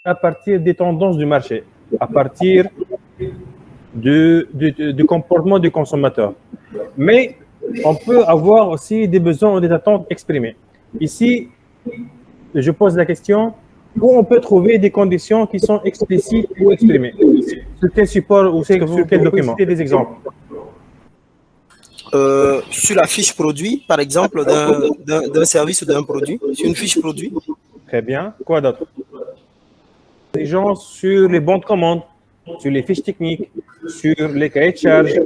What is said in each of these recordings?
à partir des tendances du marché, à partir du comportement du consommateur. Mais on peut avoir aussi des besoins ou des attentes exprimées. Ici, je pose la question où on peut trouver des conditions qui sont explicites ou exprimées. Sur quel support ou Est-ce que sur vous quel pouvez document? citer des exemples? Sur la fiche produit, par exemple, d'un service ou d'un produit, sur une fiche produit. Très bien. Quoi d'autre? Les gens sur les bons de commande, sur les fiches techniques, sur les cahiers de charges.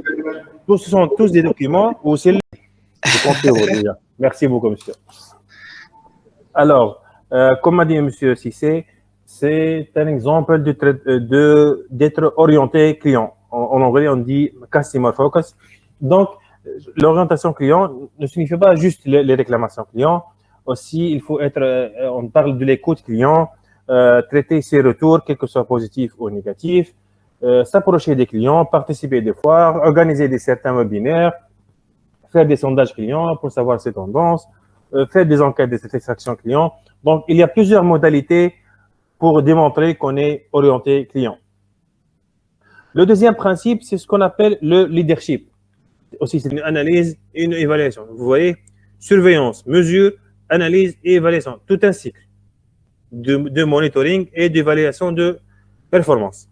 Ce sont tous des documents où c'est. Je compte sur vous déjà. Merci beaucoup, monsieur. Alors, comme a dit monsieur Cissé, c'est un exemple d'être orienté client. En anglais, on dit customer focus. Donc, l'orientation client ne signifie pas juste les réclamations clients. Aussi, il faut être, on parle de l'écoute client, traiter ses retours, quels que soient positifs ou négatifs, s'approcher des clients, participer des foires, organiser certains webinaires, faire des sondages clients pour savoir ses tendances, faire des enquêtes de satisfaction client. Donc, il y a plusieurs modalités pour démontrer qu'on est orienté client. Le deuxième principe, c'est ce qu'on appelle le leadership. Aussi, c'est une analyse et une évaluation. Vous voyez, surveillance, mesure, analyse et évaluation. Tout un cycle de monitoring et d'évaluation de performance.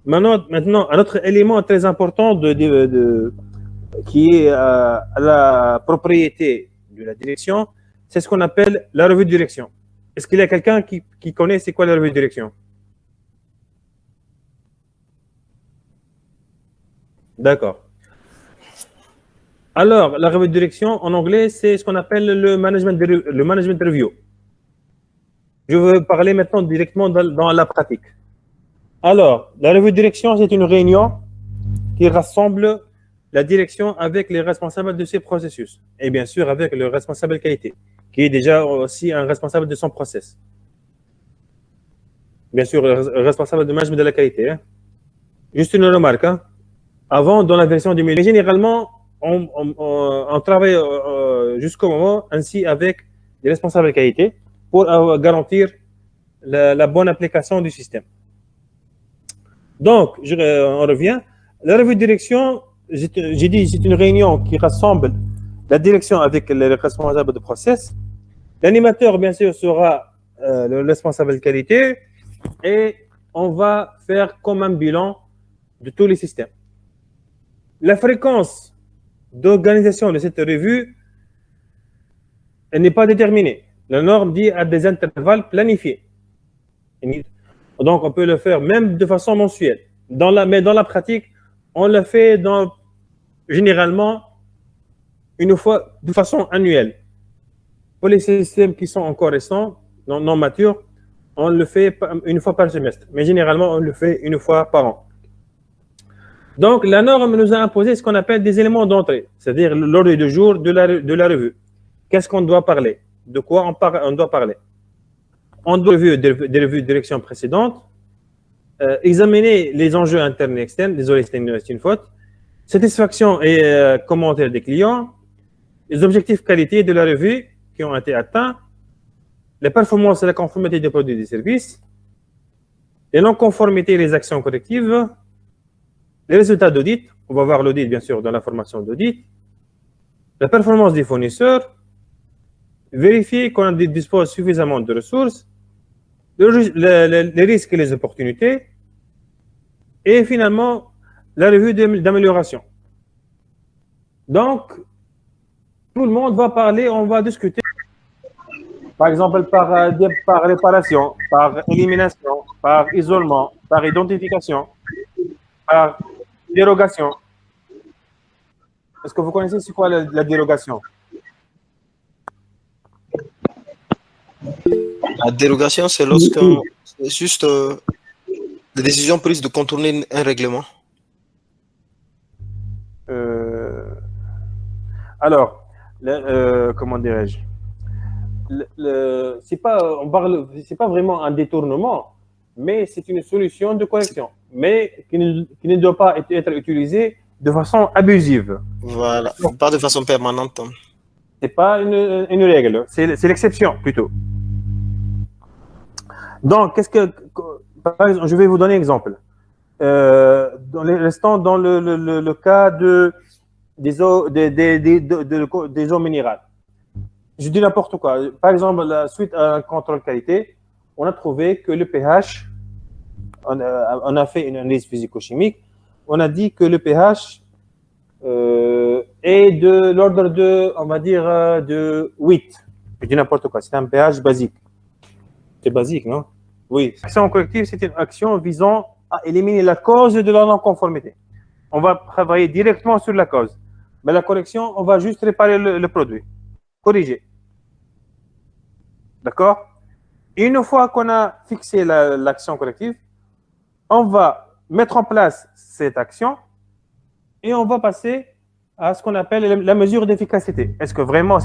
Maintenant, un autre élément très important qui est à la propriété de la direction, c'est ce qu'on appelle la revue de direction. Est-ce qu'il y a quelqu'un qui connaît c'est quoi la revue de direction? D'accord. Alors, la revue de direction, en anglais, c'est ce qu'on appelle le management review. Je veux parler maintenant directement dans la pratique. Alors, la revue de direction, c'est une réunion qui rassemble la direction avec les responsables de ces processus. Et bien sûr, avec le responsable qualité, qui est déjà aussi un responsable de son process. Bien sûr, le responsable de management de la qualité. Hein. Juste une remarque. Hein. Avant, dans la version 2000, généralement, on travaille jusqu'au moment ainsi avec les responsables de qualité pour garantir la bonne application du système. Donc, on revient. La revue de direction, j'ai dit, c'est une réunion qui rassemble la direction avec les responsables de process. L'animateur, bien sûr, sera le responsable de qualité et on va faire comme un bilan de tous les systèmes. La fréquence d'organisation de cette revue, elle n'est pas déterminée. La norme dit à des intervalles planifiés. Donc, on peut le faire même de façon mensuelle. Mais dans la pratique, on le fait généralement une fois de façon annuelle. Pour les systèmes qui sont encore récents, non matures, on le fait une fois par semestre. Mais généralement, on le fait une fois par an. Donc, la norme nous a imposé ce qu'on appelle des éléments d'entrée, c'est-à-dire l'ordre du jour de la revue. Qu'est-ce qu'on doit parler? De quoi on doit parler? On doit revoir des revues de direction précédentes, examiner les enjeux internes et externes, désolé, c'est une faute, satisfaction et commentaires des clients, les objectifs qualité de la revue qui ont été atteints, les performances et la conformité des produits et des services, les non-conformités et les actions correctives, les résultats d'audit, on va voir l'audit bien sûr dans la formation d'audit, la performance des fournisseurs, vérifier qu'on dispose suffisamment de ressources, les risques et les opportunités, et finalement la revue d'amélioration. Donc, tout le monde va parler, on va discuter, par exemple par réparation, par élimination, par isolement, par identification, par dérogation. Est-ce que vous connaissez c'est quoi la dérogation? La dérogation, c'est c'est juste la décision prise de contourner un règlement. Alors, comment dirais-je? C'est pas vraiment un détournement, mais c'est une solution de correction, mais qui ne doit pas être utilisée de façon abusive. Voilà, pas de façon permanente. C'est pas une règle, c'est l'exception plutôt. Donc, par exemple, je vais vous donner un exemple. Restons dans le cas des des eaux minérales. Je dis n'importe quoi. Par exemple, suite à un contrôle qualité, on a trouvé que le pH, on a fait une analyse physico-chimique, on a dit que le pH est de l'ordre de, on va dire, de 8. Je dis n'importe quoi. C'est un pH basique. C'est basique, non? Oui. L'action collective, c'est une action visant à éliminer la cause de la non-conformité. On va travailler directement sur la cause. Mais la correction, on va juste réparer le produit. Corriger. D'accord? Une fois qu'on a fixé l'action collective, on va mettre en place cette action et on va passer à ce qu'on appelle la mesure d'efficacité. Est-ce que vraiment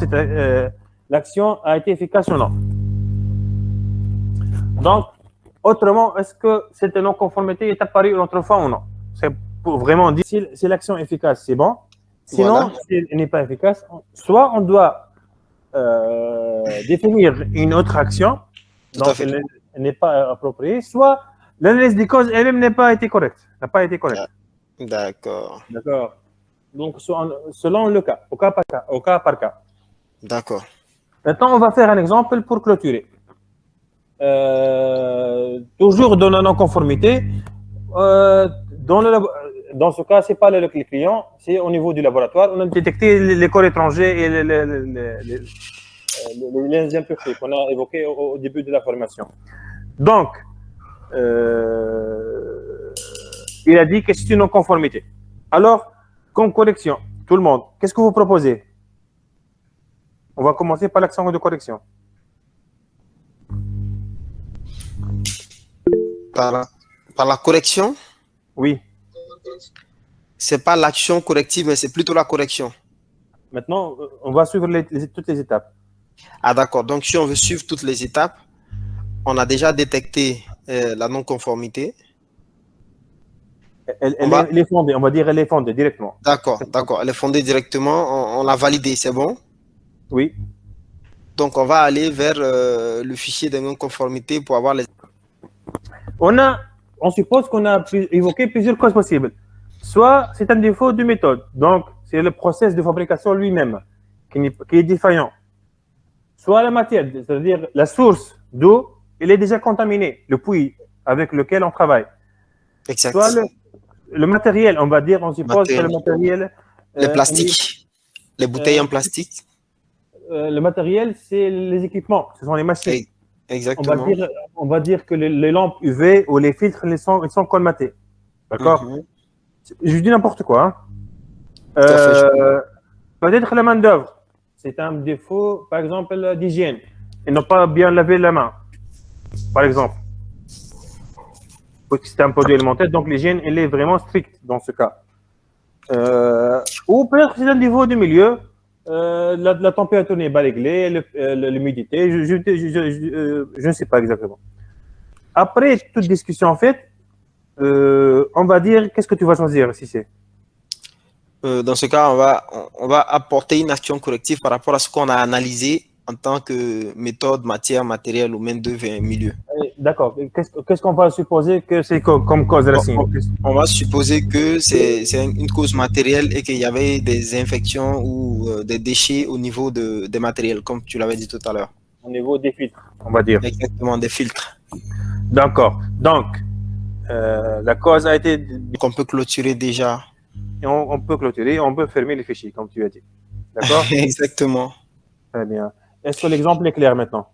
l'action a été efficace ou non? Donc, autrement, est-ce que cette non-conformité est apparue autrefois ou non? C'est pour vraiment dire si l'action est efficace, c'est bon. Sinon, Voilà. si elle n'est pas efficace, soit on doit définir une autre action, Tout à donc fait. elle n'est pas appropriée, soit l'analyse des causes elle-même n'a pas été correcte. D'accord. D'accord. Donc, selon le cas, au cas par cas. D'accord. Maintenant, on va faire un exemple pour clôturer. Toujours dans la non-conformité, dans ce cas, ce n'est pas le client, c'est au niveau du laboratoire. On a détecté les corps étrangers et les impuretés qu'on a évoquées au début de la formation. Donc, il a dit que c'est une non-conformité. Alors, comme correction, tout le monde, qu'est-ce que vous proposez? On va commencer par l'action de correction. Par la correction, Oui. c'est pas l'action corrective, mais c'est plutôt la correction. Maintenant, on va suivre toutes les étapes. Ah, d'accord. Donc, si on veut suivre toutes les étapes, on a déjà détecté la non-conformité. Elle est fondée, on va dire elle est fondée directement. D'accord, d'accord. Elle est fondée directement, on l'a validée, c'est bon? Oui. Donc, on va aller vers le fichier de non-conformité pour avoir les... On suppose qu'on a évoqué plusieurs causes possibles. Soit c'est un défaut de méthode, donc c'est le process de fabrication lui-même qui est défaillant. Soit la matière, c'est-à-dire la source d'eau, elle est déjà contaminée, le puits avec lequel on travaille. Exact. Soit le matériel, on va dire, on suppose que le matériel... Les plastiques, les bouteilles en plastique. Le matériel, c'est les équipements, ce sont les machines. Exactement. On va dire que les lampes UV ou les filtres, ils sont colmatés. D'accord? Je dis n'importe quoi. Peut-être la main-d'œuvre. C'est un défaut, par exemple, d'hygiène. Ils n'ont pas bien lavé la main, par exemple. Parce que c'est un produit alimentaire, donc l'hygiène, elle est vraiment stricte dans ce cas. Ou peut-être c'est un niveau de milieu. La température n'est pas réglée, l'humidité, je ne sais pas exactement. Après toute discussion en fait, on va dire qu'est-ce que tu vas choisir si c'est. Dans ce cas, on va apporter une action corrective par rapport à ce qu'on a analysé en tant que méthode, matière, matériel ou main-d'œuvre et milieu. D'accord. Qu'est-ce qu'on va supposer que c'est comme cause racine? On va supposer que c'est une cause matérielle et qu'il y avait des infections ou des déchets au niveau des matériels, comme tu l'avais dit tout à l'heure. Au niveau des filtres, on va dire. Exactement, des filtres. D'accord. Donc, la cause a été... Donc, on peut clôturer déjà. Et on peut clôturer, on peut fermer les fichiers, comme tu as dit. D'accord? Exactement. Très bien. Est-ce que l'exemple est clair maintenant?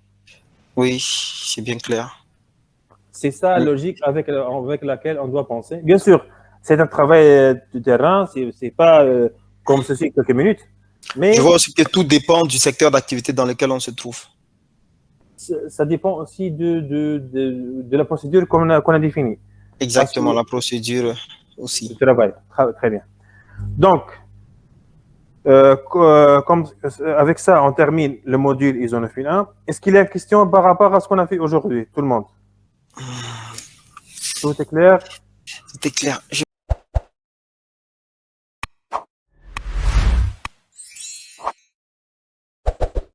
Oui, c'est bien clair. C'est ça la logique avec laquelle on doit penser. Bien sûr, c'est un travail de terrain, c'est pas comme ceci quelques minutes. Mais je vois aussi que tout dépend du secteur d'activité dans lequel on se trouve. Ça dépend aussi de la procédure qu'on a définie. Exactement, la procédure aussi. Du travail. Très bien. Donc, avec ça, on termine le module ISO 9001. Est-ce qu'il y a une question par rapport à ce qu'on a fait aujourd'hui, tout le monde? Tout est clair? Tout est clair.